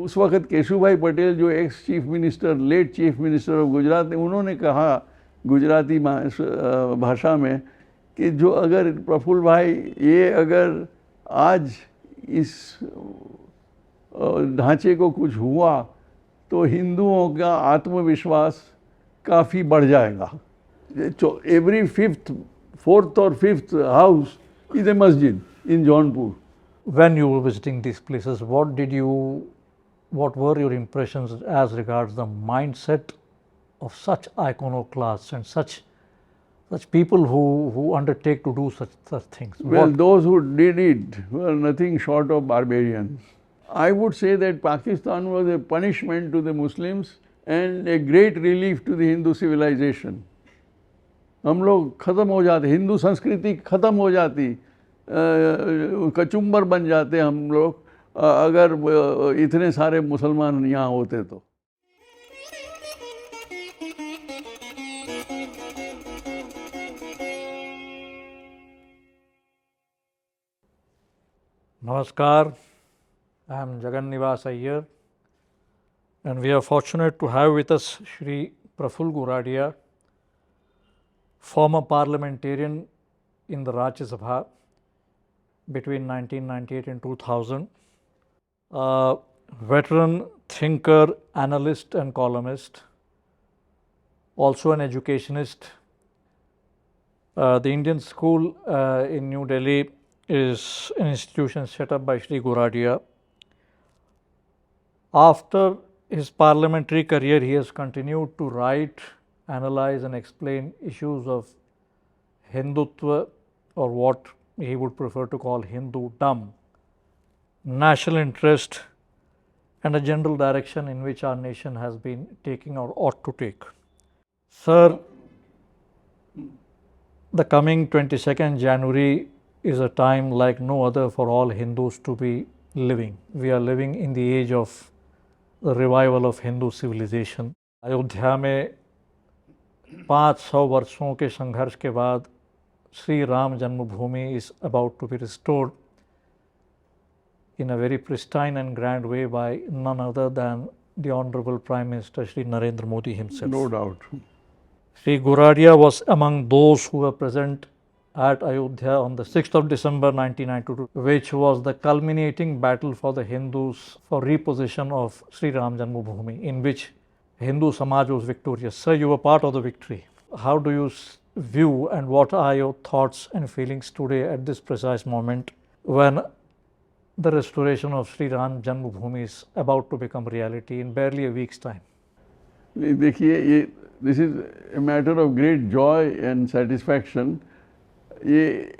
उस वक्त केशुभाई पटेल जो ex chief minister, late chief minister of Gujarat ने, उन्होंने कहा गुजराती भाषा में कि जो अगर प्रफुल्ल भाई ये अगर आज इस ढांचे को कुछ हुआ तो हिंदुओं का आत्मविश्वास काफ़ी बढ़ जाएगा। एवरी फोर्थ और फिफ्थ हाउस इज ए मस्जिद इन Jaunpur. When you were visiting these places, what were your impressions as regards the mindset of such iconoclasts and such people who undertake to do such things? Well, those who did it were nothing short of barbarians. I would say that Pakistan was a punishment to the Muslims and a great relief to the Hindu civilization. हम लोग ख़त्म हो जाते, हिंदू संस्कृति ख़त्म हो जाती, कचुम्बर बन जाते हम लोग अगर इतने सारे मुसलमान यहाँ होते तो। Namaskar, I am Jagan Nivas Iyer, and we are fortunate to have with us Shri Prafull Goradia, former parliamentarian in the Rajya Sabha between 1998 and 2000, a veteran thinker, analyst and columnist, also an educationist. The Indian School in New Delhi is an institution set up by Shri Goradia. After his parliamentary career, he has continued to write, analyze and explain issues of Hindutva, or what he would prefer to call Hindudom, national interest and a general direction in which our nation has been taking or ought to take. Sir, the coming 22nd January is a time like no other for all Hindus to be living. We are living in the age of the revival of Hindu civilization. Ayodhya में 500 वर्षों के संघर्ष के बाद श्री राम जन्मभूमि is about to be restored in a very pristine and grand way by none other than the Honorable Prime Minister Shri Narendra Modi himself. No doubt. Shri Goradia was among those who were present at Ayodhya on the 6th of December 1992, which was the culminating battle for the Hindus for repossession of Sri Ram Janmabhoomi, in which Hindu Samaj was victorious. Sir, you were part of the victory. How do you view and what are your thoughts and feelings today at this precise moment when the restoration of Sri Ram Janmabhoomi is about to become reality in barely a week's time? देखिए, this is a matter of great joy and satisfaction. ये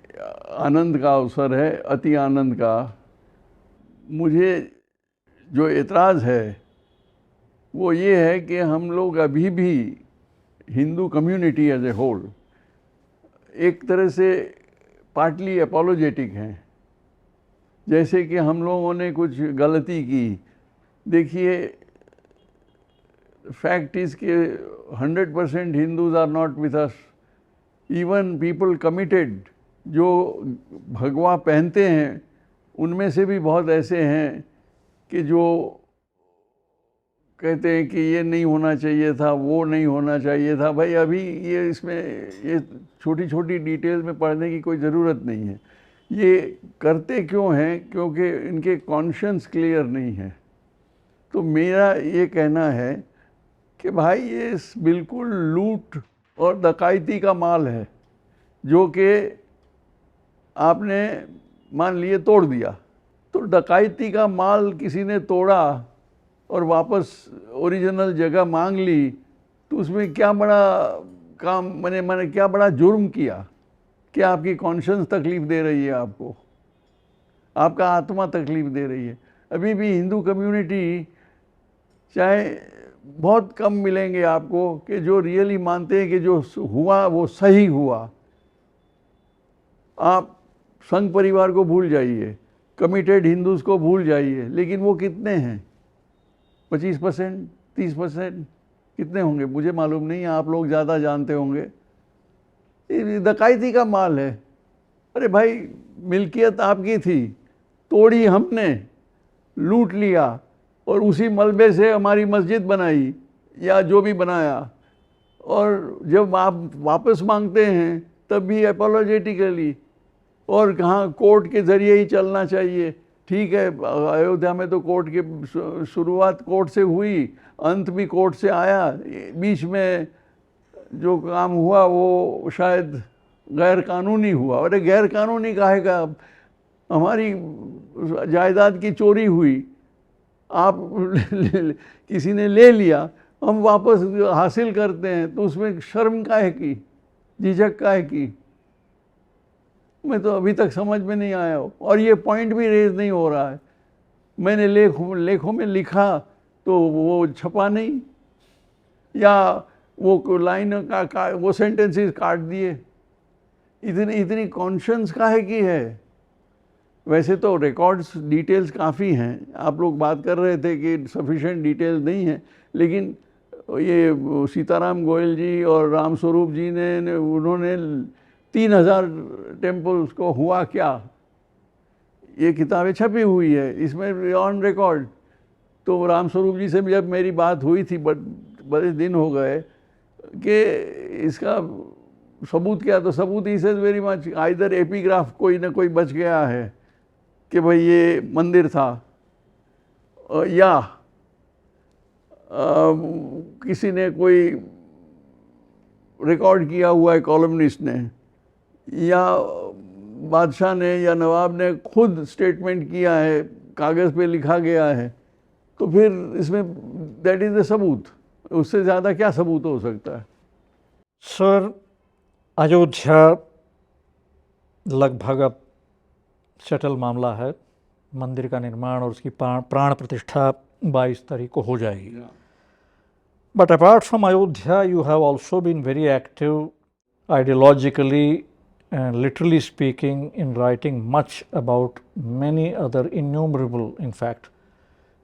आनंद का अवसर है, अति आनंद का। मुझे जो एतराज़ है वो ये है कि हम लोग अभी भी Hindu community as a whole एक तरह से पार्टली अपोलोजेटिक हैं, जैसे कि हम लोगों ने कुछ गलती की। देखिए, फैक्ट इज़ कि 100% Hindus are not with us. Even people committed जो भगवा पहनते हैं उनमें से भी बहुत ऐसे हैं कि जो कहते हैं कि ये नहीं होना चाहिए था, वो नहीं होना चाहिए था। भाई अभी ये इसमें ये छोटी छोटी डिटेल में पढ़ने की कोई ज़रूरत नहीं है। ये करते क्यों हैं? क्योंकि इनके कॉन्शियंस क्लियर नहीं है। तो मेरा ये कहना है कि भाई ये बिल्कुल लूट और डकैती का माल है जो कि आपने मान लिए तोड़ दिया। तो डकैती का माल किसी ने तोड़ा और वापस ओरिजिनल जगह मांग ली, तो उसमें क्या बड़ा काम, मैंने क्या बड़ा जुर्म किया कि आपकी कॉन्शियंस तकलीफ़ दे रही है, आपको आपका आत्मा तकलीफ़ दे रही है। अभी भी हिंदू कम्युनिटी, चाहे बहुत कम मिलेंगे आपको कि जो रियली मानते हैं कि जो हुआ वो सही हुआ। आप संघ परिवार को भूल जाइए, कमिटेड हिंदूज़ को भूल जाइए, लेकिन वो कितने हैं? 25%, 30%, कितने होंगे मुझे मालूम नहीं है, आप लोग ज़्यादा जानते होंगे। डकैती का माल है। अरे भाई, मिल्कियत आपकी थी, तोड़ी हमने, लूट लिया, और उसी मलबे से हमारी मस्जिद बनाई या जो भी बनाया, और जब आप वापस मांगते हैं तब भी अपोलोजेटिकली, और कहाँ कोर्ट के ज़रिए ही चलना चाहिए। ठीक है, अयोध्या में तो कोर्ट की शुरुआत कोर्ट से हुई, अंत भी कोर्ट से आया, बीच में जो काम हुआ वो शायद गैर कानूनी हुआ। अरे गैर कानूनी काहे का, हमारी जायदाद की चोरी हुई, आप किसी ने ले लिया, हम वापस हासिल करते हैं, तो उसमें शर्म काहे की, झिझक काहे की, मैं तो अभी तक समझ में नहीं आया। और ये पॉइंट भी रेज नहीं हो रहा है। मैंने लेखों में लिखा तो वो छपा नहीं, या वो लाइन वो सेंटेंसेस काट दिए। इतनी कॉन्शियस काहे की है। वैसे तो रिकॉर्ड्स डिटेल्स काफ़ी हैं, आप लोग बात कर रहे थे कि सफिशिएंट डिटेल्स नहीं है, लेकिन ये सीताराम गोयल जी और रामस्वरूप जी ने उन्होंने 3000 टेम्पल्स को हुआ क्या, ये किताबें छपी हुई है, इसमें ऑन रिकॉर्ड। तो रामस्वरूप जी से जब मेरी बात हुई थी, बड़े दिन हो गए, कि इसका सबूत क्या, तो सबूत ही से वेरी मच आइदर एपिग्राफ कोई ना कोई बच गया है कि भाई ये मंदिर था, या किसी ने कोई रिकॉर्ड किया हुआ है कॉलमनिस्ट ने, या बादशाह ने या नवाब ने खुद स्टेटमेंट किया है, कागज़ पे लिखा गया है, तो फिर इसमें दैट इज़ द सबूत। उससे ज़्यादा क्या सबूत हो सकता है। सर, अयोध्या लगभग अब सेटल मामला है। मंदिर का निर्माण और उसकी प्राण प्रतिष्ठा 22 तारीख को हो जाएगी। But apart from Ayodhya, you have also been very active ideologically and literally speaking in writing much about many other innumerable, in fact,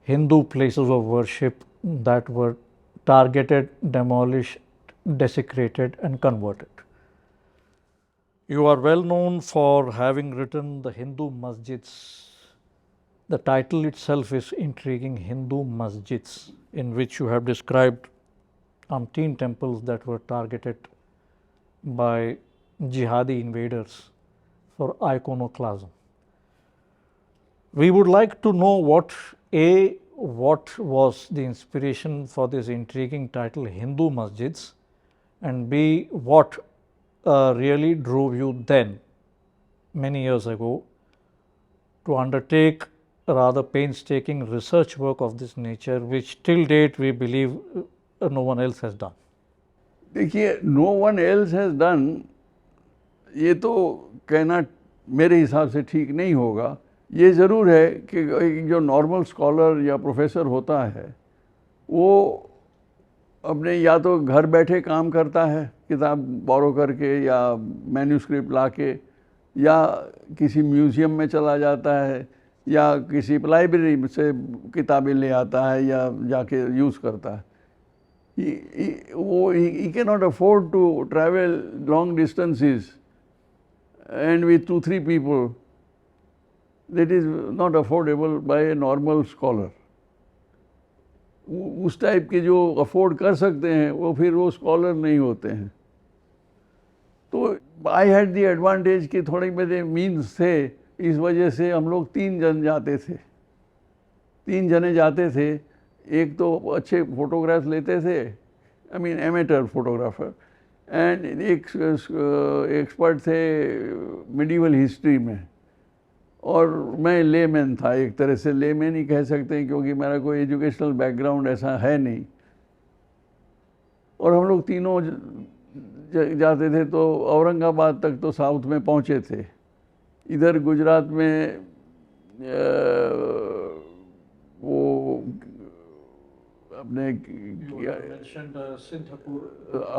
Hindu places of worship that were targeted, demolished, desecrated and converted. You are well known for having written the Hindu Masjids. The title itself is intriguing, Hindu Masjids, in which you have described umpteen temples that were targeted by jihadi invaders for iconoclasm. We would like to know what was the inspiration for this intriguing title Hindu Masjids, and B, what really drove you then, many years ago, to undertake rather painstaking research work of this nature, which till date we believe no one else has done. देखिए, no one else has done, ये तो कहना मेरे हिसाब से ठीक नहीं होगा। ये ज़रूर है कि जो नॉर्मल स्कॉलर या प्रोफेसर होता है, वो अपने या तो घर बैठे काम करता है किताब बोरो करके या मैन्यूस्क्रिप्ट लाके, या किसी म्यूज़ियम में चला जाता है, या किसी लाइब्रेरी से किताबें ले आता है या जाके यूज़ करता है। He cannot afford to travel long distances and with 2-3 people. That is not affordable by a normal scholar. उस टाइप के जो अफोर्ड कर सकते हैं वो फिर वो स्कॉलर नहीं होते हैं। तो आई हैड दी एडवांटेज कि थोड़े मेरे मीन्स थे, इस वजह से हम लोग 3 जने जाते थे। एक तो अच्छे फोटोग्राफ्स लेते थे, I mean amateur photographer, and एक एक्सपर्ट थे मिडीवल हिस्ट्री में, और मैं लेमैन था। एक तरह से लेमैन ही कह सकते हैं क्योंकि मेरा कोई एजुकेशनल बैकग्राउंड ऐसा है नहीं। और हम लोग तीनों जाते थे, तो औरंगाबाद तक तो साउथ में पहुँचे थे। इधर गुजरात में वो अपने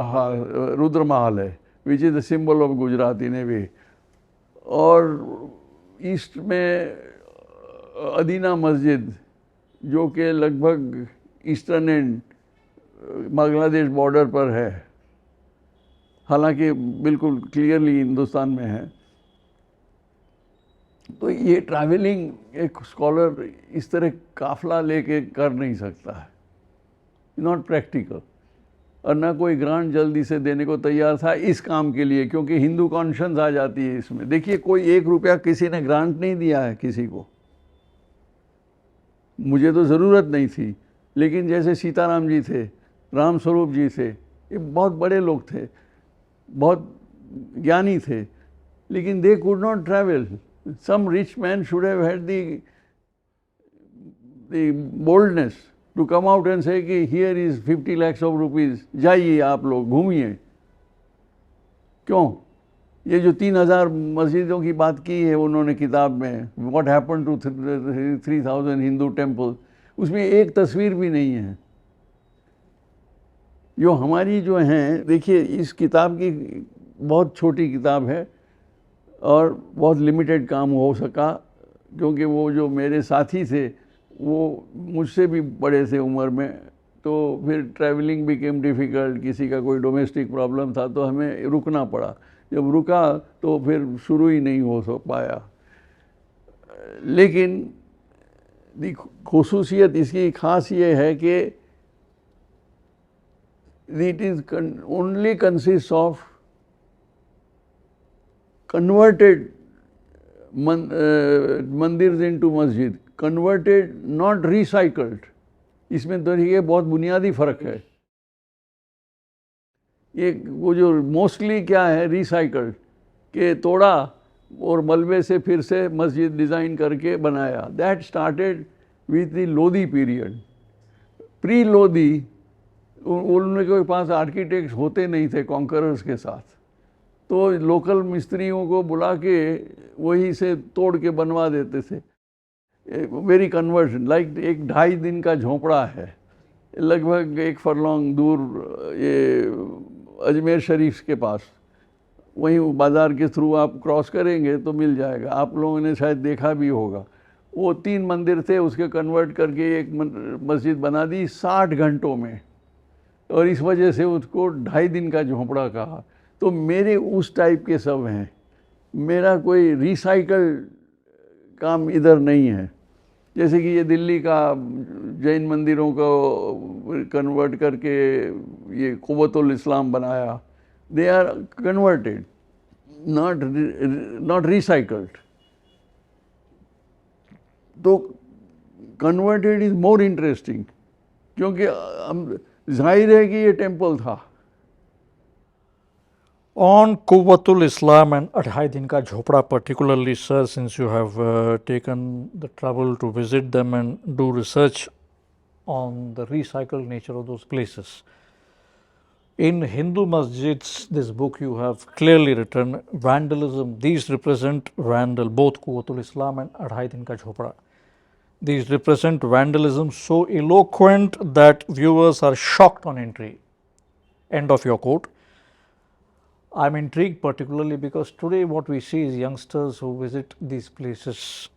हाँ रुद्र महल है, which is the symbol of Gujarat in a way. और ईस्ट में अदीना मस्जिद, जो कि लगभग ईस्टर्न एंड बांग्लादेश बॉर्डर पर है, हालांकि बिल्कुल क्लियरली हिंदुस्तान में है। तो ये ट्रैवलिंग एक स्कॉलर इस तरह काफला लेके कर नहीं सकता है, नॉट प्रैक्टिकल। और ना कोई ग्रांट जल्दी से देने को तैयार था इस काम के लिए, क्योंकि हिंदू कॉन्शियंस आ जाती है इसमें। देखिए, कोई 1 रुपया किसी ने ग्रांट नहीं दिया है किसी को, मुझे तो ज़रूरत नहीं थी, लेकिन जैसे सीताराम जी थे, राम स्वरूप जी थे, ये बहुत बड़े लोग थे, बहुत ज्ञानी थे, लेकिन they could not travel. Some rich man should have had the boldness to come out and say कि here is 50 lakhs of rupees, जाइए आप लोग घूमिए। क्यों? ये जो 3000 मस्जिदों की बात की है उन्होंने किताब में, what happen to 3000 Hindu temple, उसमें एक तस्वीर भी नहीं है। जो हमारी जो हैं, देखिए इस किताब की बहुत छोटी किताब है और बहुत लिमिटेड काम हो सका, क्योंकि वो जो मेरे साथी थे वो मुझसे भी बड़े थे उम्र में, तो फिर ट्रैवलिंग बिकेम डिफ़िकल्ट, किसी का कोई डोमेस्टिक प्रॉब्लम था तो हमें रुकना पड़ा। जब रुका तो फिर शुरू ही नहीं हो पाया। लेकिन ख़ुसूसियत इसकी ख़ास ये है कि it is only consist of converted मंदिर इनटू मस्जिद, कन्वर्टेड नॉट रिसाइकल्ड। इसमें तो ये बहुत बुनियादी फ़र्क है। ये वो जो मोस्टली क्या है, रिसाइकल्ड के तोड़ा और मलबे से फिर से मस्जिद डिज़ाइन करके बनाया। That started with the Lodhi period. Pre Lodhi उनके पास आर्किटेक्ट्स होते नहीं थे कॉन्करर्स के साथ, तो लोकल मिस्त्रियों को बुला के वहीं से तोड़ के बनवा देते थे। वेरी कन्वर्जन, लाइक 1-2.5 दिन का झोंपड़ा है, लगभग 1 फरलॉन्ग दूर ये अजमेर शरीफ के पास, वहीं बाज़ार के थ्रू आप क्रॉस करेंगे तो मिल जाएगा। आप लोगों ने शायद देखा भी होगा। वो 3 मंदिर थे, उसके कन्वर्ट करके एक मस्जिद बना दी 60 घंटों में, और इस वजह से उसको 2.5 दिन का झोंपड़ा कहा। तो मेरे उस टाइप के सब हैं, मेरा कोई रिसाइकल काम इधर नहीं है। जैसे कि ये दिल्ली का जैन मंदिरों को कन्वर्ट करके ये कुव्वतुल इस्लाम बनाया, they are converted, not recycled. तो कन्वर्टेड इज़ मोर इंटरेस्टिंग, क्योंकि जाहिर है कि ये टेम्पल था। On Quwwatul Islam and 2.5 दिन का झोपड़ा particularly, sir, since you have taken the trouble to visit them and do research on the recycled nature of those places. In Hindu masjids, this book you have clearly written, vandalism, these represent vandal, both Quwwatul Islam and 2.5 दिन का झोपड़ा. These represent vandalism so eloquent that viewers are shocked on entry. End of your quote. I'm intrigued particularly because today what we see is youngsters who visit these places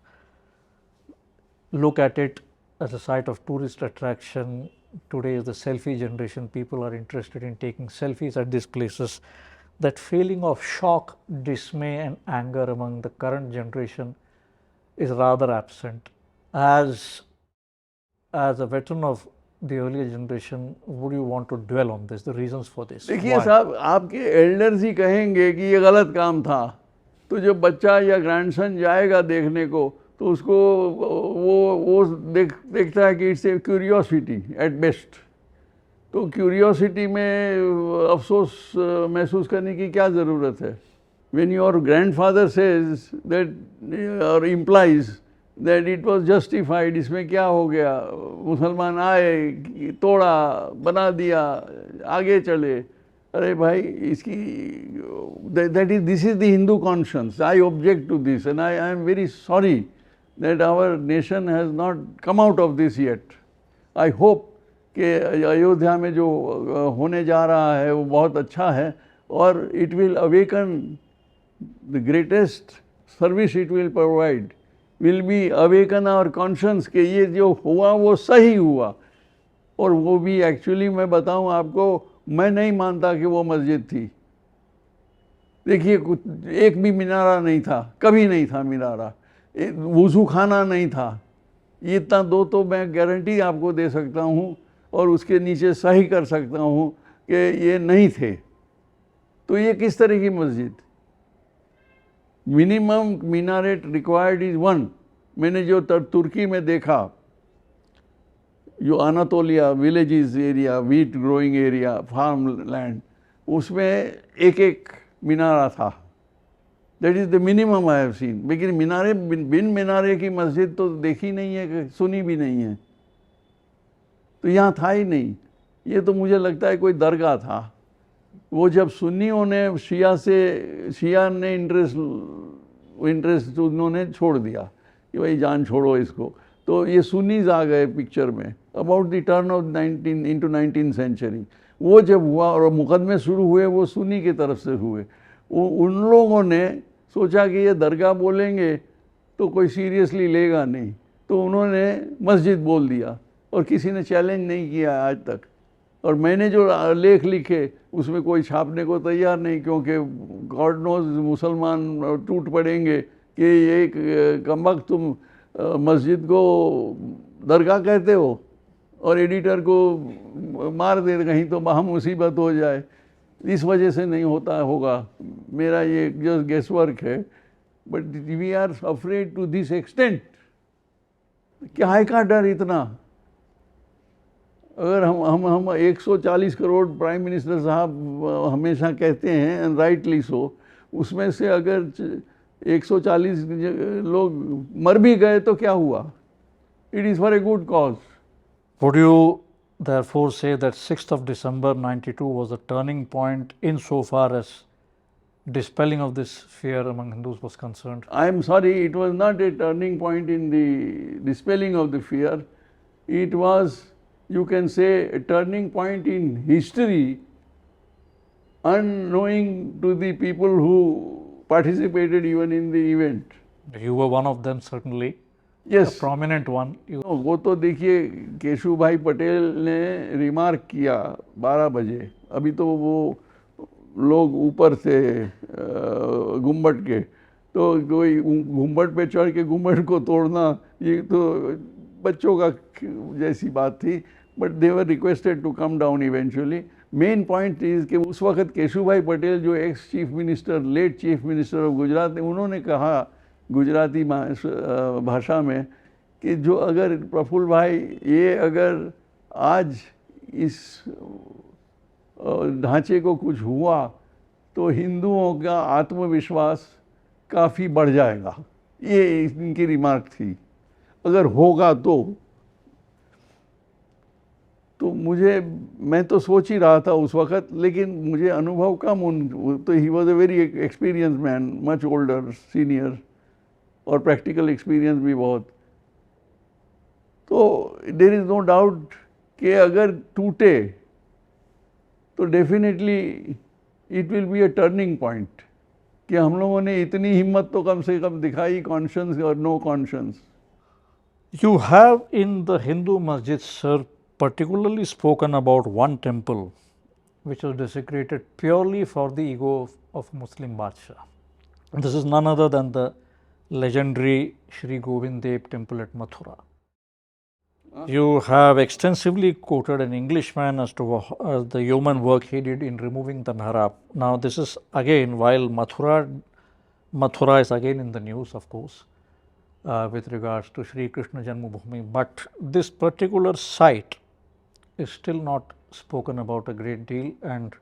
look at it as a site of tourist attraction. Today is the selfie generation. People are interested in taking selfies at these places. That feeling of shock, dismay and anger among the current generation is rather absent. As a veteran of the earlier generation, would you want to dwell on this, the reasons for this? देखिए साहब, आपके elders ही कहेंगे कि ये गलत काम था, तो जब बच्चा या ग्रैंडसन जाएगा देखने को तो उसको वो देखता है कि it's a curiosity at best. तो क्यूरियोसिटी में अफसोस महसूस करने की क्या ज़रूरत है? When your grandfather says that और implies that it was justified, इसमें क्या हो गया, मुसलमान आए, तोड़ा, बना दिया, आगे चले। अरे भाई, इसकी this is the Hindu conscience. I object to this and I am very sorry that our nation has not come out of this yet. I hope कि अयोध्या में जो होने जा रहा है वो बहुत अच्छा है, और it will awaken the greatest service it will provide, will be awaken our conscience कि ये जो हुआ वो सही हुआ। और वो भी एक्चुअली मैं बताऊं आपको, मैं नहीं मानता कि वो मस्जिद थी। देखिए, कुछ एक भी मीनारा नहीं था, कभी नहीं था मीनारा। वुज़ू खाना नहीं था। ये इतना दो तो मैं गारंटी आपको दे सकता हूँ और उसके नीचे सही कर सकता हूँ कि ये नहीं थे। तो ये किस तरह की मस्जिद? Minimum minaret required is 1। मैंने जो तुर्की में देखा, जो Anatolia villages area, wheat growing area, farm land, उसमें एक एक मीनारा था। That is the minimum I have seen. लेकिन मीनारे, बिन मीनारे की मस्जिद तो देखी नहीं है, सुनी भी नहीं है। तो यहाँ था ही नहीं। ये तो मुझे लगता है कोई दरगाह था। वो जब सुन्नियों ने शिया ने इंटरेस्ट उन्होंने छोड़ दिया कि भाई जान छोड़ो इसको, तो ये सुन्नीज आ गए पिक्चर में about the turn of 19th century. वो जब हुआ और मुकदमे शुरू हुए वो सुन्नी की तरफ से हुए। उन लोगों ने सोचा कि ये दरगाह बोलेंगे तो कोई सीरियसली लेगा नहीं, तो उन्होंने मस्जिद बोल दिया और किसी ने चैलेंज नहीं किया आज तक। और मैंने जो लेख लिखे उसमें कोई छापने को तैयार नहीं, क्योंकि गॉड नोज मुसलमान टूट पड़ेंगे कि ये कमबख्त तुम मस्जिद को दरगाह कहते हो और एडिटर को मार दे कहीं तो महा मुसीबत हो जाए। इस वजह से नहीं होता होगा, मेरा ये जस्ट गेस वर्क है। But we are afraid to this extent. क्या है का डर इतना? अगर हम 140 करोड़ प्राइम मिनिस्टर साहब हमेशा कहते हैं, एंड राइटली सो, उसमें से अगर 140 लोग मर भी गए तो क्या हुआ? It is for a good cause. Would you therefore say that 6th of December 92 was a turning point insofar as dispelling of this fear among Hindus was concerned? I am sorry, it was not a turning point in the dispelling of the fear. It was, you can say, a turning point in history, unknowing to the people who participated even in the event. You were one of them, certainly. Yes. A prominent one. वो तो देखिए cashew भाई पटेल ने remark किया 12 बजे। अभी तो वो लोग ऊपर से गुम्बद के, तो कोई गुम्बद पे चढ़ के गुम्बद को तोड़ना ये तो बच्चों का जैसी बात थी। But they were requested to come down eventually. Main point is कि उस वक्त केशु भाई पटेल जो ex chief minister, late chief minister of Gujarat, उन्होंने कहा गुजराती भाषा में कि जो अगर प्रफुल्ल भाई ये अगर आज इस ढांचे को कुछ हुआ तो हिंदुओं का आत्मविश्वास काफ़ी बढ़ जाएगा। ये इनकी रिमार्क थी, अगर होगा तो मुझे, मैं तो सोच ही रहा था उस वक़्त, लेकिन मुझे अनुभव कम तो he was a very experience man, much older, senior, और प्रैक्टिकल एक्सपीरियंस भी बहुत। तो देयर इज़ नो डाउट कि अगर टूटे तो definitely it will be a turning point कि हम लोगों ने इतनी हिम्मत तो कम से कम दिखाई, कॉन्शियंस और no conscience. You have in the Hindu masjid, sir, particularly spoken about one temple which was desecrated purely for the ego of Muslim Badshah. This is none other than the legendary Shri Govind Dev temple at Mathura. You have extensively quoted an Englishman as to the yeoman work he did in removing the mihrab. Now this is again, while Mathura is again in the news, of course, with regards to Shri Krishna Janmabhoomi, but this particular site is still not spoken about a great deal, and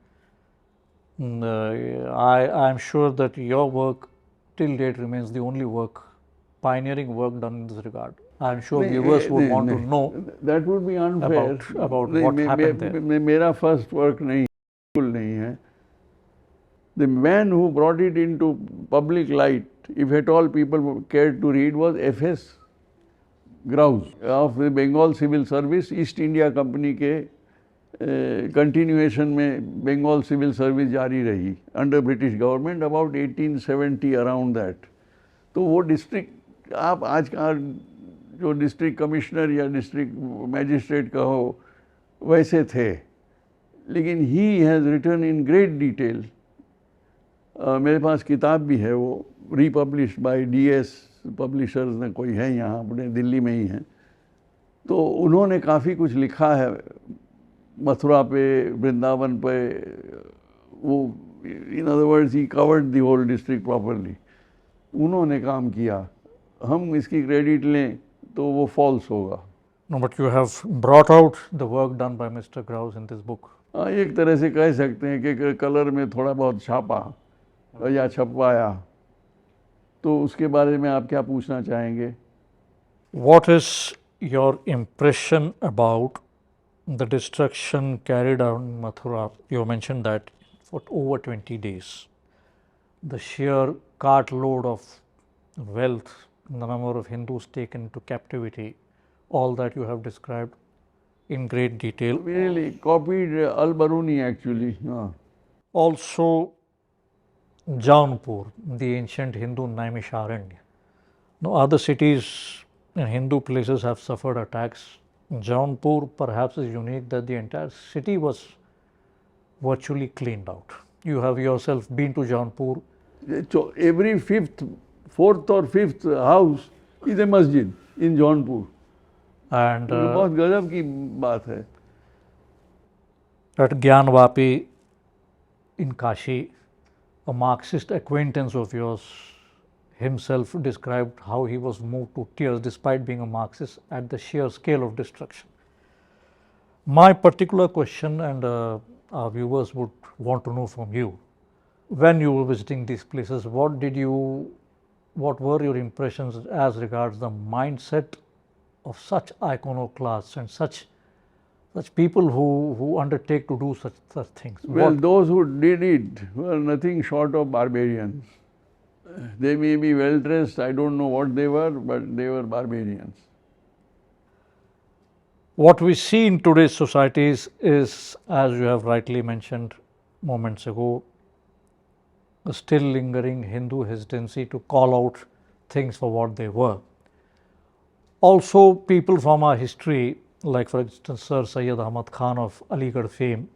I am sure that your work till date remains the only work, pioneering work done in this regard. I am sure viewers would want to know. That would be unfair about what happened there. मेरा first work नहीं, बिल्कुल नहीं है। The man who brought it into public light, if at all people cared to read, was F.S. Grouse of the Bengal Civil Service, East India Company के continuation में Bengal civil service जारी रही under British government about 1870 around that. तो वो district, आप आज का जो डिस्ट्रिक्ट कमिश्नर या डिस्ट्रिक्ट मैजिस्ट्रेट कहो वैसे थे, लेकिन he has written in great detail. मेरे पास किताब भी है, वो रिपब्लिश्ड बाय D.S. पब्लिशर्स ने कोई है यहाँ अपने दिल्ली में ही हैं, तो उन्होंने काफ़ी कुछ लिखा है मथुरा पे, वृंदावन पे। वो in other words he covered the whole district properly, उन्होंने काम किया। हम इसकी क्रेडिट लें तो वो फॉल्स होगा। No, but you have brought out the work done by Mr. Grouse in this book. हाँ, एक तरह से कह सकते हैं कि कलर में थोड़ा बहुत छापा या छपवाया। तो उसके बारे में आप क्या पूछना चाहेंगे? What is your impression about the destruction carried out in Mathura? You mentioned that for over 20 days. The sheer cartload of wealth, the number of Hindus taken into captivity, all that you have described in great detail. Really copied Al-Baruni actually. Also, Jaunpur, the ancient Hindu Naimisharanya. Now, other cities and Hindu places have suffered attacks. Jaunpur perhaps is unique that the entire city was virtually cleaned out. You have yourself been to Jaunpur. So every fourth or fifth house is a masjid in Jaunpur. And बहुत गजब की बात है। at Gyanvapi in Kashi, a Marxist acquaintance of yours himself described how he was moved to tears despite being a Marxist at the sheer scale of destruction. My particular question, and our viewers would want to know from you, when you were visiting these places, what were your impressions as regards the mindset of such iconoclasts and such people who undertake to do such things? Well, those who did it were nothing short of barbarians. They may be well dressed, I don't know what they were, but they were barbarians. What we see in today's societies is, as you have rightly mentioned moments ago, a still lingering Hindu hesitancy to call out things for what they were. Also, people from our history, like for instance Sir Syed Ahmad Khan of Aligarh fame,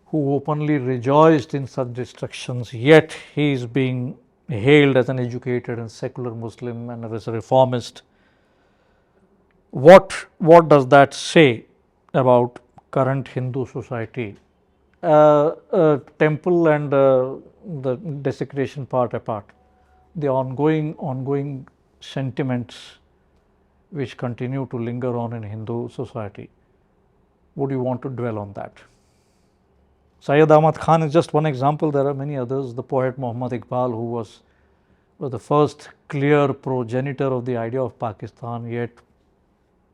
who openly rejoiced in such destructions, yet he is being hailed as an educated and secular Muslim and as a reformist. What does that say about current Hindu society? Temple and the desecration part apart, the ongoing sentiments which continue to linger on in Hindu society. Would you want to dwell on that? Syed Ahmad Khan is just one example. There are many others. The poet Muhammad Iqbal, who was the first clear progenitor of the idea of Pakistan, yet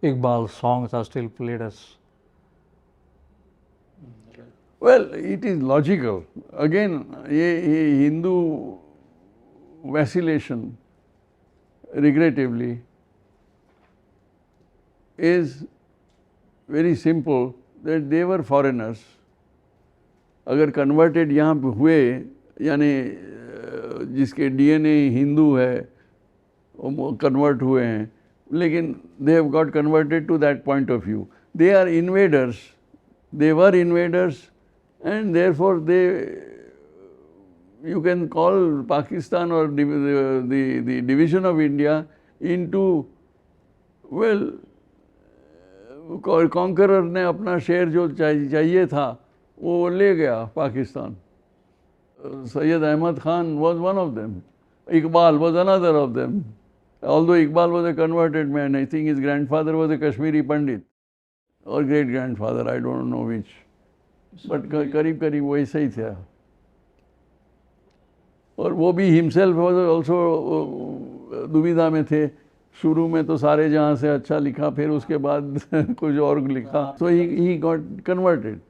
Iqbal's songs are still played as. Well, it is logical. Again, a Hindu vacillation, regrettably, is very simple, that they were foreigners. अगर converted यहाँ पे हुए, यानी जिसके DNA Hindu है, वो convert हुए हैं, लेकिन they have got converted to that point of view. They are invaders. They were invaders, and therefore you can call Pakistan or the division of India into, well, conqueror ने अपना शेर जो चाहिए था वो ले गया Pakistan. Syed Ahmad Khan was one of them. Iqbal was another of them. Although Iqbal was a converted man, I think his grandfather was a Kashmiri Pandit or great grandfather, I don't know which. But करीब करीब वैसे ही था. और वो भी himself was also दुविधा में थे. शुरू में तो सारे जहाँ से अच्छा लिखा, फिर उसके बाद कुछ और लिखा. So he got converted.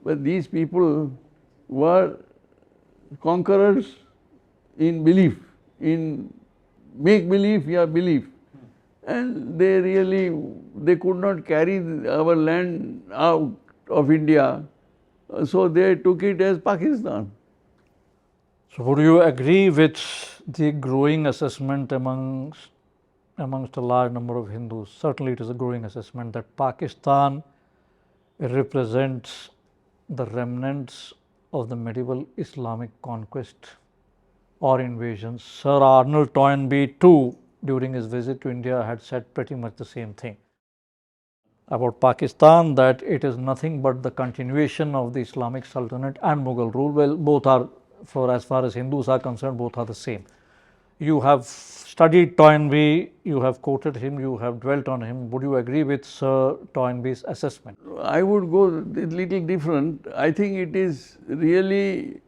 But these people were conquerors in belief, in make belief, yeah, belief. And they could not carry our land out of India, so they took it as Pakistan. So would you agree with the growing assessment amongst a large number of Hindus? Certainly it is a growing assessment that Pakistan represents the remnants of the medieval Islamic conquest or invasions. Sir Arnold Toynbee too during his visit to India had said pretty much the same thing about Pakistan, that it is nothing but the continuation of the Islamic Sultanate and Mughal rule. Well, both are, for as far as Hindus are concerned, both are the same. You have studied Toynbee, you have quoted him, you have dwelt on him. Would you agree with Sir Toynbee's assessment? I would go a little different. I think it is really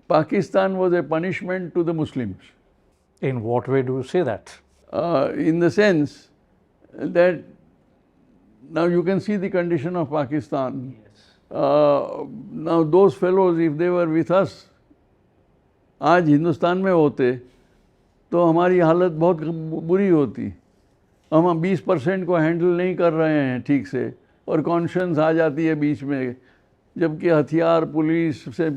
Pakistan was a punishment to the Muslims. In what way do you say that? In the sense that now you can see the condition of Pakistan. Now those fellows, if they were with us, आज हिंदुस्तान में होते तो हमारी हालत बहुत बुरी होती. हम 20% को हैंडल नहीं कर रहे हैं ठीक से और कॉन्शियंस आ जाती है बीच में, जबकि हथियार, पुलिस से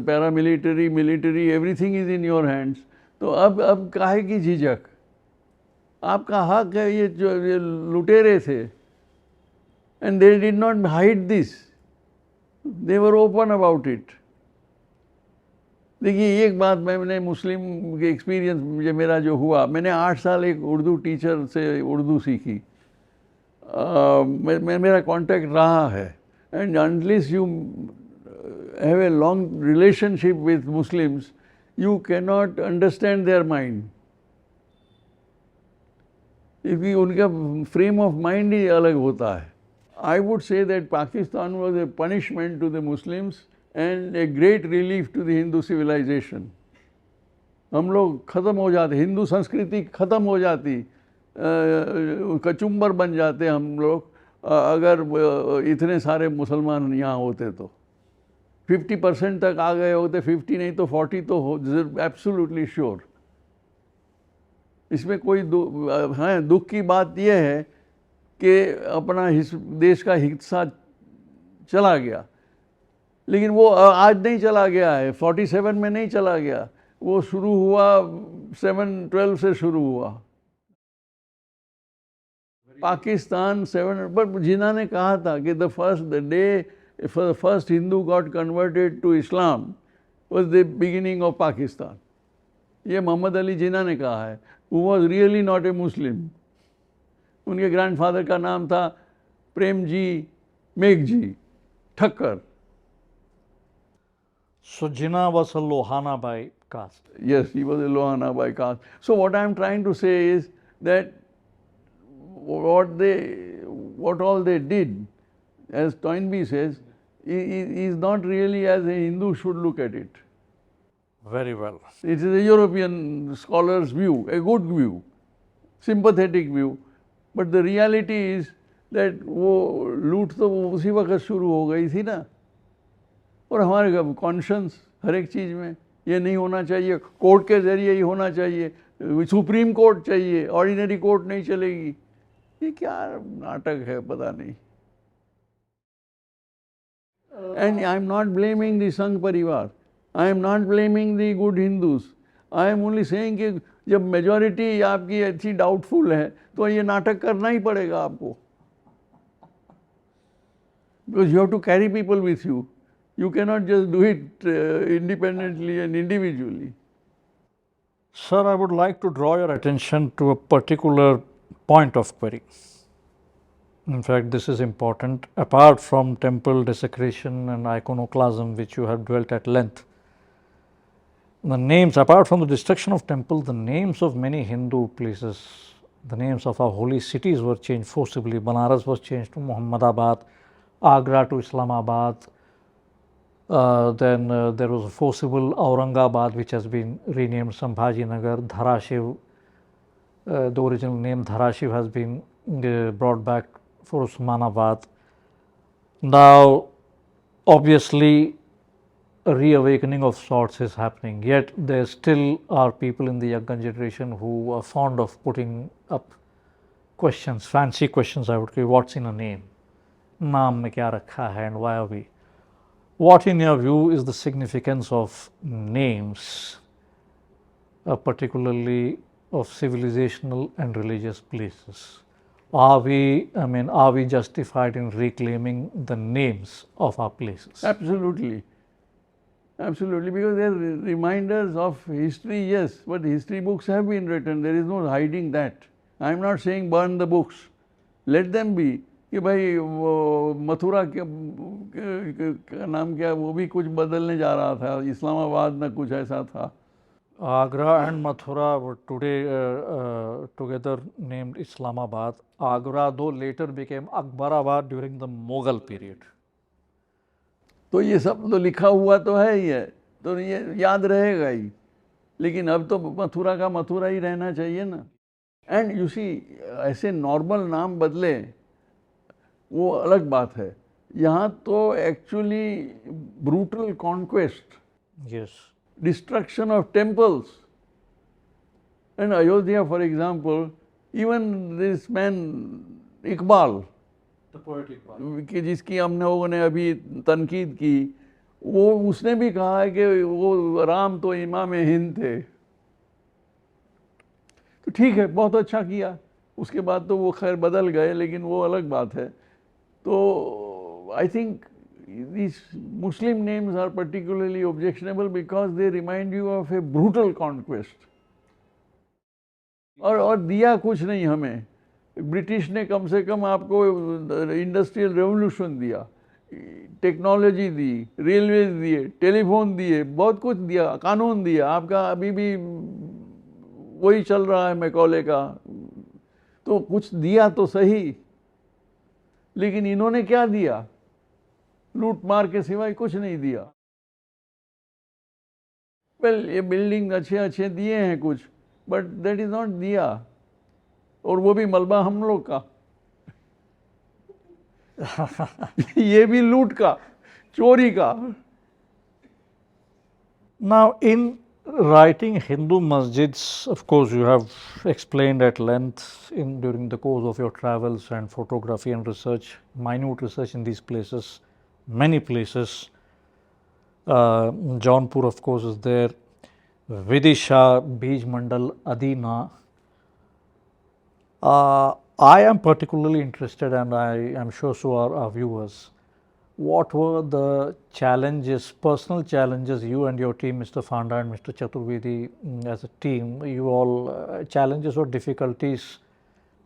paramilitary, military, everything is in your hands. तो अब काहे की झिझक? आपका हक है. ये जो ये लुटेरे थे, and they did not hide this, they were open about it. देखिए एक बात, मैंने मुस्लिम के एक्सपीरियंस मेरा जो हुआ, मैंने 8 साल एक उर्दू टीचर से उर्दू सीखी. मेरा कांटेक्ट रहा है. And unless you have a long relationship with Muslims, you cannot understand their mind. क्योंकि उनका फ्रेम ऑफ माइंड ही अलग होता है. I would say that Pakistan was a punishment to the Muslims and a great relief to the Hindu civilization. हम लोग ख़त्म हो जाते, हिंदू संस्कृति ख़त्म हो जाती, कचुम्बर बन जाते हम लोग अगर इतने सारे मुसलमान यहाँ होते तो. 50% तक आ गए होते, 50 नहीं तो 40 तो हो, एब्सोल्युटली श्योर. इसमें कोई दुख की बात यह है कि अपना देश का हिस्सा चला गया, लेकिन वो आज नहीं चला गया है, 47 में नहीं चला गया, वो शुरू हुआ 712 से शुरू हुआ. पाकिस्तान 7, पर जिन्ना ने कहा था कि the first Hindu got converted to Islam was the beginning of Pakistan. ये मोहम्मद अली जिन्ना ने कहा है, who was really not a Muslim. उनके ग्रैंडफादर का नाम था Prem ji Meghji Thakkar. So Jinnah was a Lohana by caste. Yes, he was a Lohana by caste. So what I am trying to say is that what all they did, as Toynbee says, is not really as a Hindu should look at it. Very well. It is a European scholar's view, a good view, sympathetic view. But the reality is that वो लूट तो उसी वक्त शुरू हो गई थी ना. और हमारे कॉन्शियंस हर एक चीज़ में, ये नहीं होना चाहिए, कोर्ट के ज़रिए ही होना चाहिए, सुप्रीम कोर्ट चाहिए, ऑर्डिनरी कोर्ट नहीं चलेगी. ये क्या नाटक है पता नहीं. And I am not blaming the Sangh परिवार, I am not blaming the good Hindus. I am only saying कि जब मेजॉरिटी आपकी अच्छी डाउटफुल है तो ये नाटक करना ही पड़ेगा आपको. Because you have to carry people with you. You cannot just do it independently and individually. Sir, I would like to draw your attention to a particular point of query. In fact, this is important. Apart from temple desecration and iconoclasm, which you have dwelt at length, the names, apart from the destruction of temples, the names of many Hindu places, the names of our holy cities were changed forcibly. Banaras was changed to Muhammadabad, Agra to Islamabad. Then there was a forcible Aurangabad, which has been renamed Sambhajinagar. Dharashiv, the original name Dharashiv has been brought back for Osmanabad. Now, obviously, a reawakening of sorts is happening, yet there still are people in the younger generation who are fond of putting up questions, fancy questions, I would say. What's in a name? Naam mein kya rakha hai and why are we? What, in your view, is the significance of names, particularly of civilizational and religious places? Are we justified in reclaiming the names of our places? Absolutely. Absolutely, because they are reminders of history, yes, but history books have been written. There is no hiding that. I am not saying burn the books. Let them be. कि भाई वो मथुरा का नाम क्या, वो भी कुछ बदलने जा रहा था, इस्लामाबाद ना कुछ ऐसा था. Agra and Mathura were today together named Islamabad. Agra, though, later became Akbarabad during the Mughal period. तो ये सब तो लिखा हुआ तो है ही है, तो ये याद रहेगा ही. लेकिन अब तो मथुरा का मथुरा ही रहना चाहिए ना. एंड यू सी, ऐसे नॉर्मल नाम बदले वो अलग बात है. यहाँ तो actually brutal conquest, Yes. destruction of temples. And Ayodhya, for example, even this man Iqbal, The poet Iqbal. कि जिसकी हम लोगों ने अभी तनकीद की, वो उसने भी कहा है कि वो राम तो इमाम हिंद थे. तो ठीक है, बहुत अच्छा किया. उसके बाद तो वो खैर बदल गए, लेकिन वो अलग बात है. तो I think these Muslim names are particularly objectionable because they remind you of a brutal conquest. और दिया कुछ नहीं हमें. ब्रिटिश ने कम से कम आपको इंडस्ट्रियल रेवोल्यूशन दिया, टेक्नोलॉजी दी, रेलवेज दिए, टेलीफोन दिए, बहुत कुछ दिया, कानून दिया. आपका अभी भी वही चल रहा है मैकॉले का. तो कुछ दिया तो सही, लेकिन इन्होंने क्या दिया? लूट मार के सिवाय कुछ नहीं दिया. वेल, ये बिल्डिंग अच्छे अच्छे दिए हैं कुछ, बट दैट इज नॉट दिया. और वो भी मलबा हम लोग का. ये भी लूट का, चोरी का. Now, in writing Hindu masjids, of course, you have explained at length during the course of your travels and photography and research, minute research in these places, many places. Jaunpur, of course, is there. Vidisha, Bij Mandal, Adina. I am particularly interested, and I am sure so are our viewers. What were the challenges, personal challenges, you and your team, Mr. Fanda and Mr. Chaturvedi, as a team, you all challenges or difficulties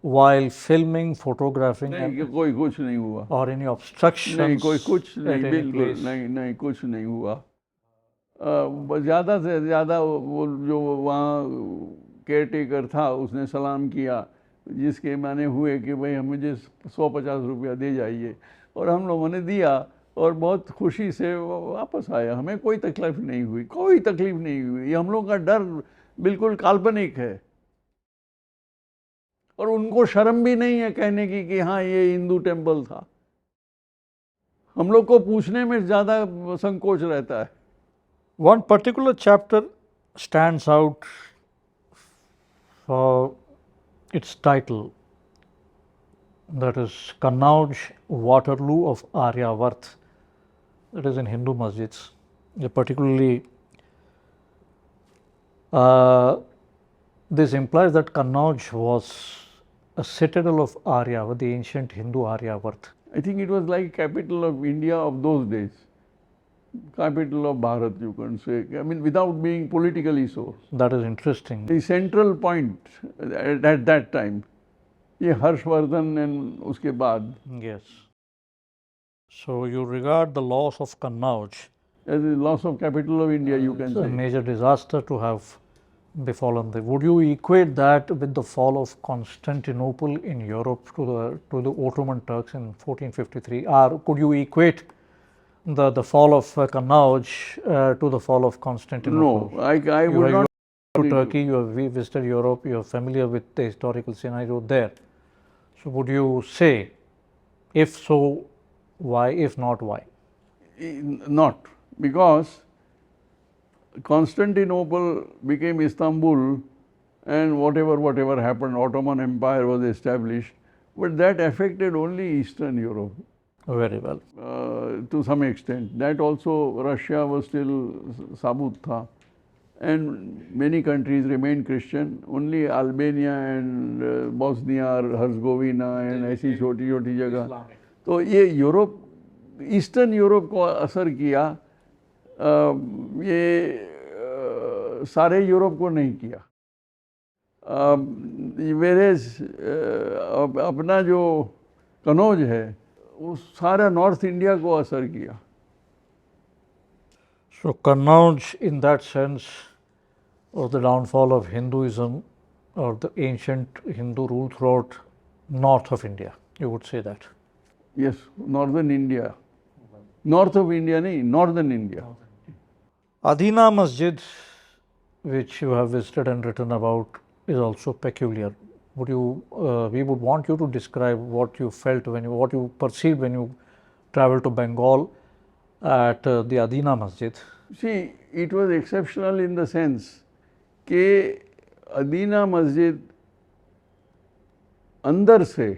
while filming, photographing, नहीं, कोई कुछ नहीं हुआ. or any obstructions? नहीं, कोई कुछ at नहीं, any बिल्कुल place? नहीं, नहीं कुछ नहीं हुआ. ज़्यादा से ज़्यादा वो जो वहाँ केयर टेकर था, उसने सलाम किया, जिसके माने हुए कि भाई हम मुझे 150 रुपया दे जाइए. और हम लोगों ने दिया और बहुत खुशी से वापस आया. हमें कोई तकलीफ नहीं हुई, कोई तकलीफ नहीं हुई. ये हम लोग का डर बिल्कुल काल्पनिक है. और उनको शर्म भी नहीं है कहने की कि हाँ ये हिंदू टेम्पल था. हम लोग को पूछने में ज़्यादा संकोच रहता है. One particular chapter stands out for its title, that is Kannauj Waterloo of Aryavart. That is in Hindu masjids. Particularly, this implies that Kannauj was a citadel of Aryavart, the ancient Hindu Aryavart. I think it was like capital of India of those days. Capital of Bharat, you can say. I mean, without being politically so. That is interesting. The central point at that time. ये Harshvardhan and उसके बाद. Yes. So you regard the loss of Kannauj as the loss of capital of India, you can as a say. major disaster to have befallen them. Would you equate that with the fall of Constantinople in Europe to the Ottoman Turks in 1453? Or could you equate the fall of Kannauj to the fall of Constantinople? No, I You would have not. been to Turkey, you have visited Europe, you are familiar with the historical scenario there. So would you say, if so, why? If not, why? Not, because Constantinople became Istanbul, and whatever happened, Ottoman Empire was established, but that affected only Eastern Europe. Very well. To some extent. That also, Russia was still sabut tha, and many countries remained Christian. Only Albania and Bosnia, Herzegovina and ऐसी छोटी छोटी जगह. तो ये Europe, eastern Europe को असर किया. ये सारे यूरोप को नहीं किया। वेरेज अपना जो कनौज है वो सारा नॉर्थ इंडिया को असर किया। So Kannauj, in that sense, was the downfall of Hinduism or the ancient Hindu rule throughout north of India. You would say that. Yes, northern India. North of India, नहीं, northern India. Adina Masjid, which you have visited and written about, is also peculiar. Would you? We would want you to describe what you felt what you perceived when you traveled to Bengal at the Adina Masjid. See, it was exceptional in the sense कि अदीना मस्जिद अंदर से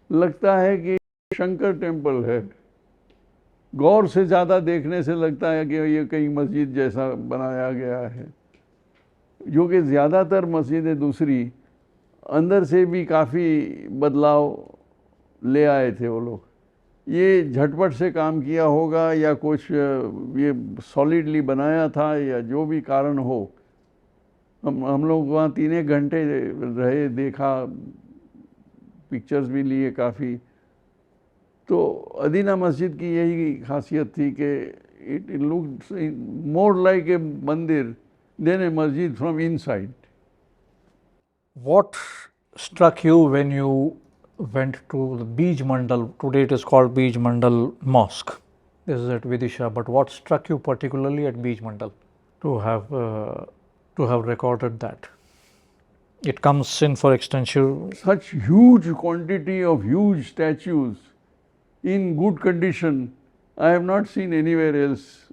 लगता है कि Shankar temple है। गौर से ज़्यादा देखने से लगता है कि ये कहीं मस्जिद जैसा बनाया गया है, जो कि ज़्यादातर मस्जिदें दूसरी अंदर से भी काफ़ी बदलाव ले आए थे वो लोग। ये झटपट से काम किया होगा या कुछ ये सॉलिडली बनाया था या जो भी कारण हो, हम लोग वहाँ 3 घंटे रहे, देखा, पिक्चर्स भी लिए काफ़ी। तो अदीना मस्जिद की यही खासियत थी कि it looks more like a मंदिर देन ए मस्जिद from inside. What struck you when you went to the Bij Mandal? Today it is called Bij Mandal Mosque. This is at Vidisha. But what struck you particularly at Bij Mandal to have recorded that? It comes in for extension. Such huge quantity of huge statues in good condition, I have not seen anywhere else.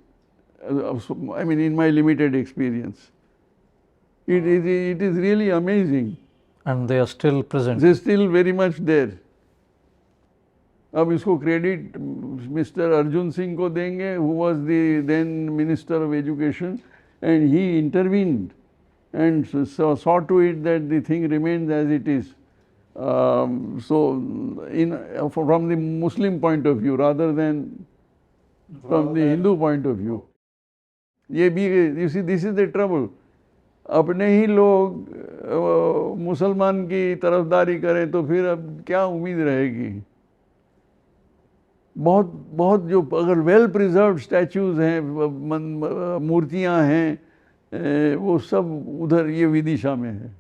I mean, in my limited experience, it is really amazing. And they are still present. They are still very much there. अब इसको credit mister Arjun Singh को देंगे, who was the then Minister of Education, and he intervened and saw to it that the thing remains as it is. So, from the Muslim point of view rather than from the Hindu point of view. ये भी, you see, this is the trouble. अपने ही लोग मुसलमान की तरफदारी करें तो फिर अब क्या उम्मीद रहेगी। बहुत जो अगर वेल प्रिजर्व्ड स्टैचूज हैं, मूर्तियां हैं, वो सब उधर ये विदिशा में है।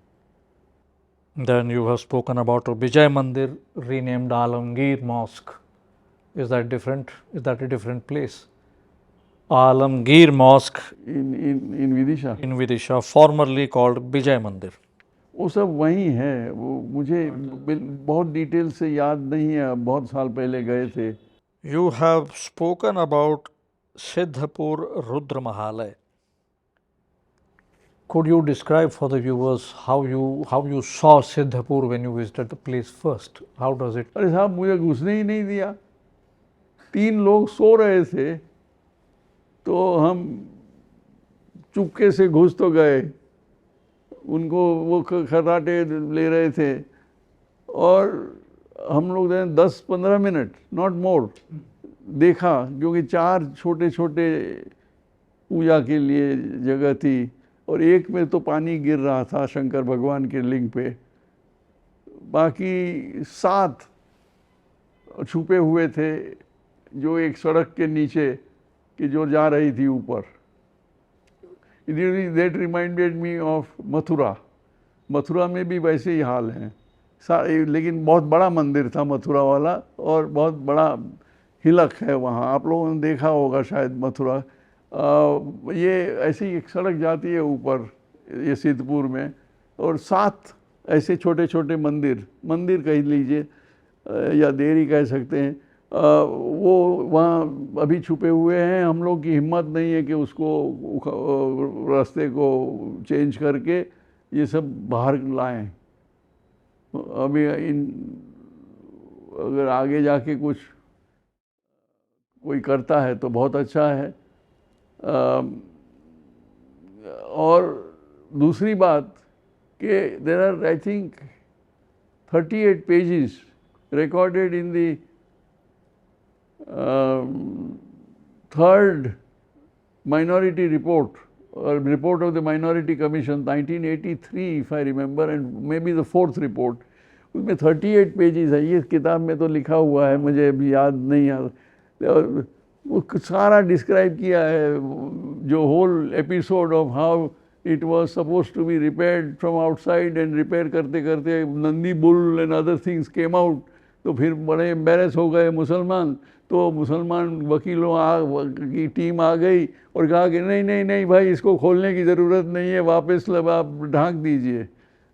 Then you have spoken about Vijay Mandir, renamed Alamgir Mosque. Is that different? Is that a different place? Alamgir Mosque in Vidisha, in Vidisha, formerly called Vijay Mandir. वो सब वहीं है। वो मुझे बहुत डिटेल से याद नहीं है, बहुत साल पहले गए थे। You have spoken about Siddhapur Rudra Mahalaya. Could you describe for the viewers how you saw Siddhapur when you visited the place first? How does it? अरे साहब, मुझे घुसने ही नहीं दिया। 3 लोग सो रहे थे तो हम चुपके से घुस तो गए, उनको वो खर्राटे ले रहे थे और हम लोग 10-15 मिनट, नॉट मोर, देखा, क्योंकि 4 छोटे छोटे पूजा के लिए जगह थी और एक में तो पानी गिर रहा था शंकर भगवान के लिंग पे, बाकी 7 छुपे हुए थे जो एक सड़क के नीचे कि जो जा रही थी ऊपर। That reminded me of Mathura. Mathura में भी वैसे ही हाल हैं, लेकिन बहुत बड़ा मंदिर था मथुरा वाला और बहुत बड़ा हिलक है वहाँ। आप लोगों ने देखा होगा शायद मथुरा। ये ऐसी एक सड़क जाती है ऊपर ये सिद्धपुर में और 7 ऐसे छोटे छोटे मंदिर कह लीजिए या देरी कह सकते हैं, वो वहाँ अभी छुपे हुए हैं। हम लोग की हिम्मत नहीं है कि उसको रास्ते को चेंज करके ये सब बाहर लाएं। अभी अगर आगे जाके कुछ कोई करता है तो बहुत अच्छा है। और दूसरी बात कि there are I think 38 pages recorded in the third minority report or report of the minority commission 1983 if I remember and maybe the fourth report, उसमें 38 पेजेस है। ये किताब में तो लिखा हुआ है, मुझे अभी याद नहीं है, वो सारा डिस्क्राइब किया है, जो whole episode of how it was suppose to be repaired from outside and repair करते करते Nandi bull and other things came out, तो फिर बड़े एम्बेरस हो गए मुसलमान, तो मुसलमान वकीलों की टीम आ गई और कहा कि नहीं नहीं नहीं भाई, इसको खोलने की ज़रूरत नहीं है, वापस आप ढांक दीजिए,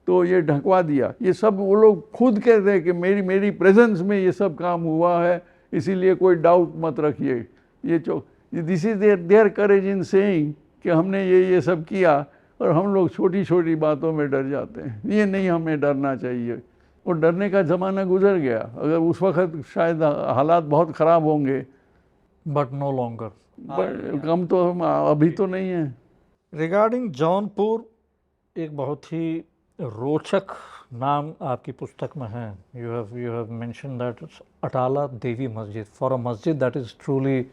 तो ये ढकवा दिया। ये सब वो लोग खुद कहते हैं कि मेरी प्रेजेंस में ये सब काम हुआ है, इसीलिए कोई डाउट मत रखिए। This is there courage in saying कि हमने ये सब किया, और हम लोग छोटी छोटी बातों में डर जाते हैं। ये नहीं हमें डरना चाहिए, और डरने का ज़माना गुजर गया। अगर उस वक्त शायद हालात बहुत ख़राब होंगे, बट नो लॉन्गर, कम तो हम अभी तो नहीं है। रिगार्डिंग जौनपुर, एक बहुत ही रोचक नाम आपकी पुस्तक में है। You have mention that Atala Devi Masjid, for a masjid that is truly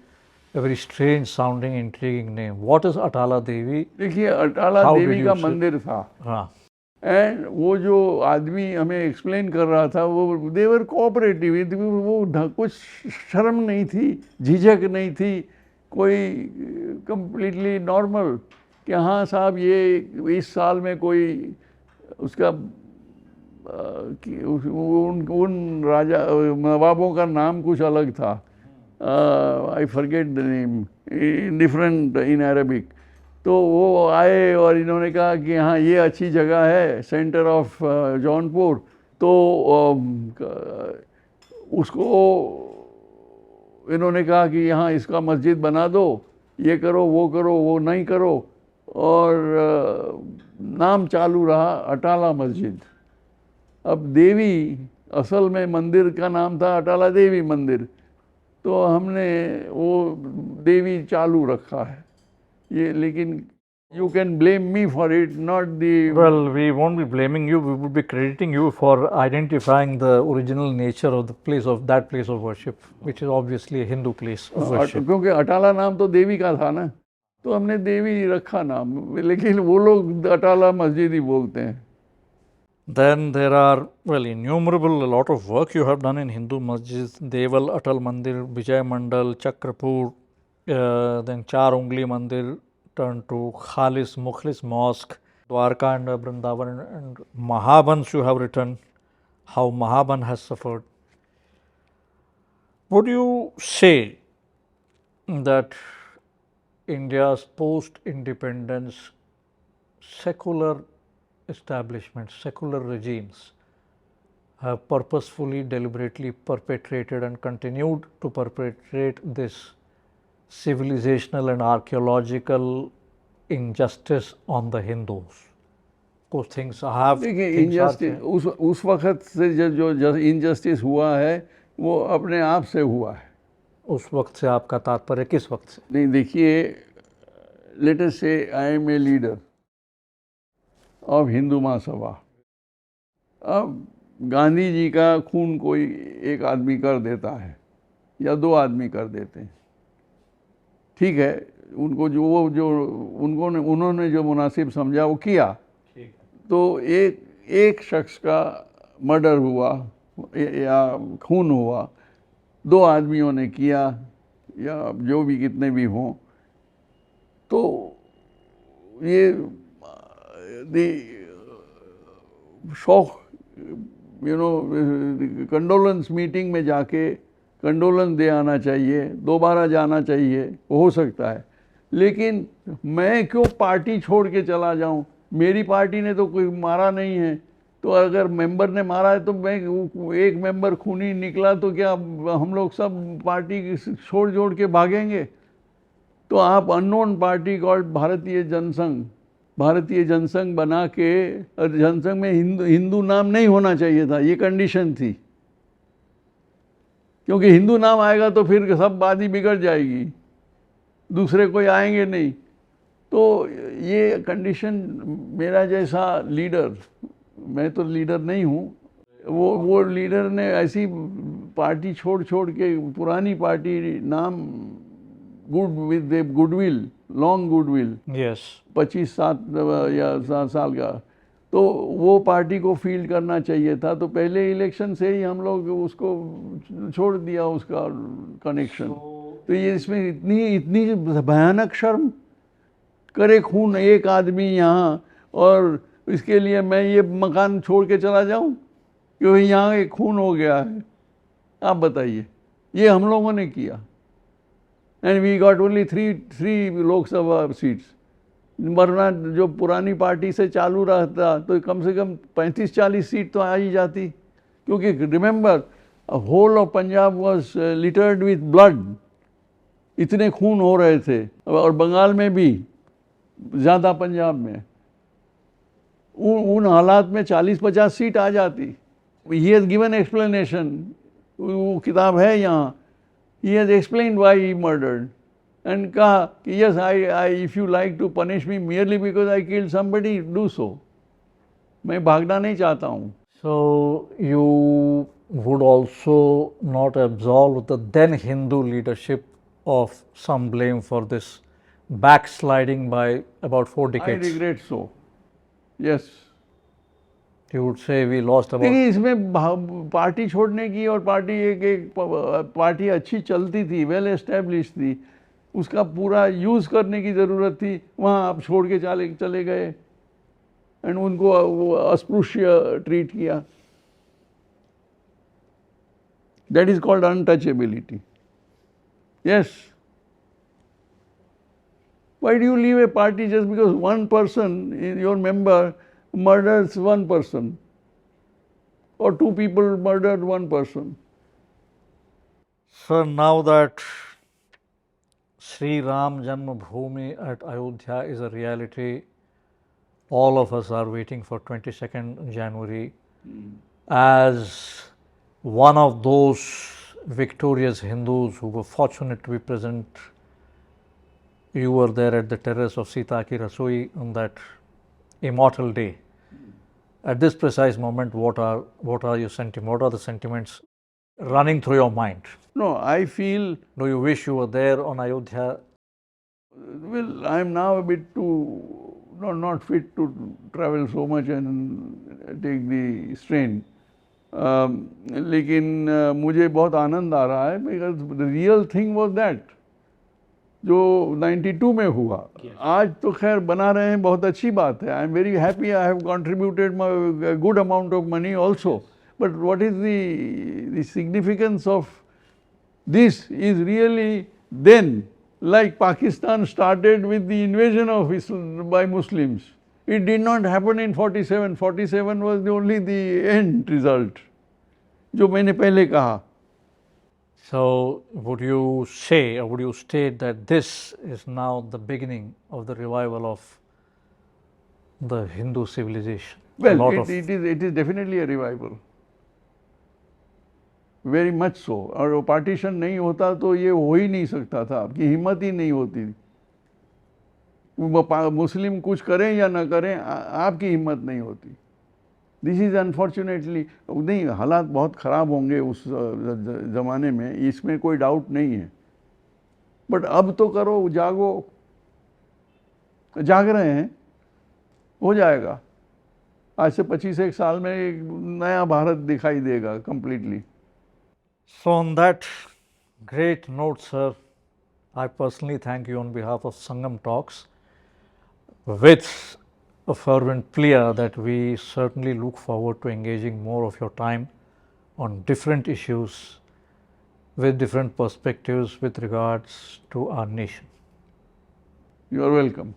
a very strange sounding intriguing name. What is Atala Devi? देखिए, अटाला देवी का मंदिर था। हाँ। एंड वो जो आदमी हमें एक्सप्लेन कर रहा था, वो देवर कोऑपरेटिव, वो कुछ शर्म नहीं थी, झिझक नहीं थी, कोई कंप्लीटली नॉर्मल कि हाँ साहब ये इस साल में कोई उसका उन राजा नवाबों का नाम कुछ अलग था, I forget the name, different in Arabic. तो वो आए और इन्होंने कहा कि हाँ ये अच्छी जगह है, सेंटर ऑफ जौनपुर, तो उसको इन्होंने कहा कि यहाँ इसका मस्जिद बना दो, ये करो वो नहीं करो, और नाम चालू रहा अटाला मस्जिद। अब देवी, असल में मंदिर का नाम था अटाला देवी मंदिर, तो हमने वो देवी चालू रखा है ये। लेकिन you can blame me for it, not the... Well, we won't be blaming you, we would be crediting you for identifying the original nature of the place, of that place of worship, which is obviously a Hindu place of worship. क्योंकि अटाला नाम तो देवी का था ना, तो हमने देवी रखा नाम, लेकिन वो लोग अटाला मस्जिद ही बोलते हैं। Then there are, well, innumerable, a lot of work you have done in Hindu masjids, Deval Atal Mandir, Vijay Mandal, Chakrapur, then Char Ungli Mandir turned to Khalis Mukhlis Mosque, Dwarka and Vrindavan, and Mahaban you have written, how Mahaban has suffered. Would you say that India's post-independence secular establishments, secular regimes have purposefully, deliberately perpetrated and continued to perpetrate this civilizational and archaeological injustice on the Hindus? Those things have... देखिए, injustice उस वक्त से जो injustice हुआ है वो अपने आप से हुआ है। उस वक्त से आपका तात्पर्य किस वक्त से? नहीं, देखिए, let us say I am a leader of Hindu Mahasabha. अब गांधी जी का खून कोई एक आदमी कर देता है या दो आदमी कर देते हैं, ठीक है, उनको उन्होंने जो मुनासिब समझा वो किया, तो एक शख्स का मर्डर हुआ या खून हुआ, दो आदमियों ने किया या जो भी कितने भी हों, तो ये शौक कंडोलेंस मीटिंग में जाके कंडोलेंस दे आना चाहिए, दोबारा जाना चाहिए, हो सकता है। लेकिन मैं क्यों पार्टी छोड़ के चला जाऊं? मेरी पार्टी ने तो कोई मारा नहीं है, तो अगर मेंबर ने मारा है तो मैं एक मेंबर खूनी निकला तो क्या हम लोग सब पार्टी छोड़ के भागेंगे? तो आप अननोन पार्टी कॉल्ड भारतीय जनसंघ बना के, जनसंघ में हिंदू नाम नहीं होना चाहिए था, ये कंडीशन थी, क्योंकि हिंदू नाम आएगा तो फिर सब बात ही बिगड़ जाएगी, दूसरे कोई आएंगे नहीं। तो ये कंडीशन, मेरा जैसा लीडर, मैं तो लीडर नहीं हूँ, वो लीडर ने ऐसी पार्टी छोड़ के पुरानी पार्टी नाम with a goodwill, long goodwill, Yes. 25 या 7 साल का, तो वो पार्टी को फील्ड करना चाहिए था। तो पहले इलेक्शन से ही हम लोग उसको छोड़ दिया, उसका कनेक्शन। तो ये इसमें इतनी भयानक शर्म करे, खून एक आदमी यहाँ, और इसके लिए मैं ये मकान छोड़ के चला जाऊँ क्योंकि यहाँ एक खून हो गया है। आप बताइए, ये हम लोगों ने किया। And we got only three Lok Sabha seats, वरना जो पुरानी पार्टी से चालू रहता तो कम से कम 35-40 सीट तो आ ही जाती, क्योंकि remember whole of Punjab was littered with blood, इतने खून हो रहे थे, और बंगाल में भी ज़्यादा, पंजाब में उन हालात में 40-50 सीट आ जाती। ही हैज़ गिवन एक्सप्लेनेशन, वो किताब है यहाँ, he has explained why he murdered and कहा कि yes, if you like to punish me merely because I killed somebody, do so. मैं भागना नहीं चाहता हूँ। So you would also not absolve the then Hindu leadership of some blame for this backsliding by about 4 I decades. regret so. Yes. You would say we lost about. देखिए, इसमें party छोड़ने की, और पार्टी एक party अच्छी चलती थी, well establish थी, उसका पूरा यूज़ करने की ज़रूरत थी। वहाँ आप छोड़ के चले गए एंड उनको अस्पृश्य ट्रीट किया। That is called untouchability. Yes, why do you leave a party just because one person, your member, murders one person, or two people murdered one person? Sir, now that Sri Ram Janmabhoomi at Ayodhya is a reality, all of us are waiting for 22nd January. As one of those victorious Hindus who were fortunate to be present, you were there at the terrace of Sita Ki Rasoi on that immortal day. At this precise moment, what are your sentiments? What are the sentiments running through your mind? No, I feel, Do you wish you were there on Ayodhya? well, I am now a bit too, not fit to travel so much and take the strain. लेकिन मुझे बहुत आनंद आ रहा है, because the real thing was that जो 92 में हुआ, आज तो खैर बना रहे हैं, बहुत अच्छी बात है। I am very happy, I have contributed my good amount of money also, but what is the significance of this is really then, like Pakistan started with the invasion of Islam by Muslims. It did not happen in 47. 47 was only the end result, जो मैंने पहले कहा। So, would you say or would you state that this is now the beginning of the revival of the Hindu civilization? Well, it is definitely a revival. Very much so. और वो partition नहीं होता तो ये हो ही नहीं सकता था, आपकी हिम्मत ही नहीं होती। मुस्लिम कुछ करें या ना करें, आपकी हिम्मत नहीं होती। दिस इज़ अनफॉर्चुनेटली, नहीं, हालात बहुत ख़राब होंगे उस ज़माने में, इसमें कोई डाउट नहीं है, बट अब तो करो, जागो, जाग रहे हैं, हो जाएगा। आज से 25 साल में एक नया भारत दिखाई देगा completely. So, on that great note, sir, I personally thank you on behalf of Sangam Talks, with a fervent plea that we certainly look forward to engaging more of your time on different issues with different perspectives with regards to our nation. You are welcome.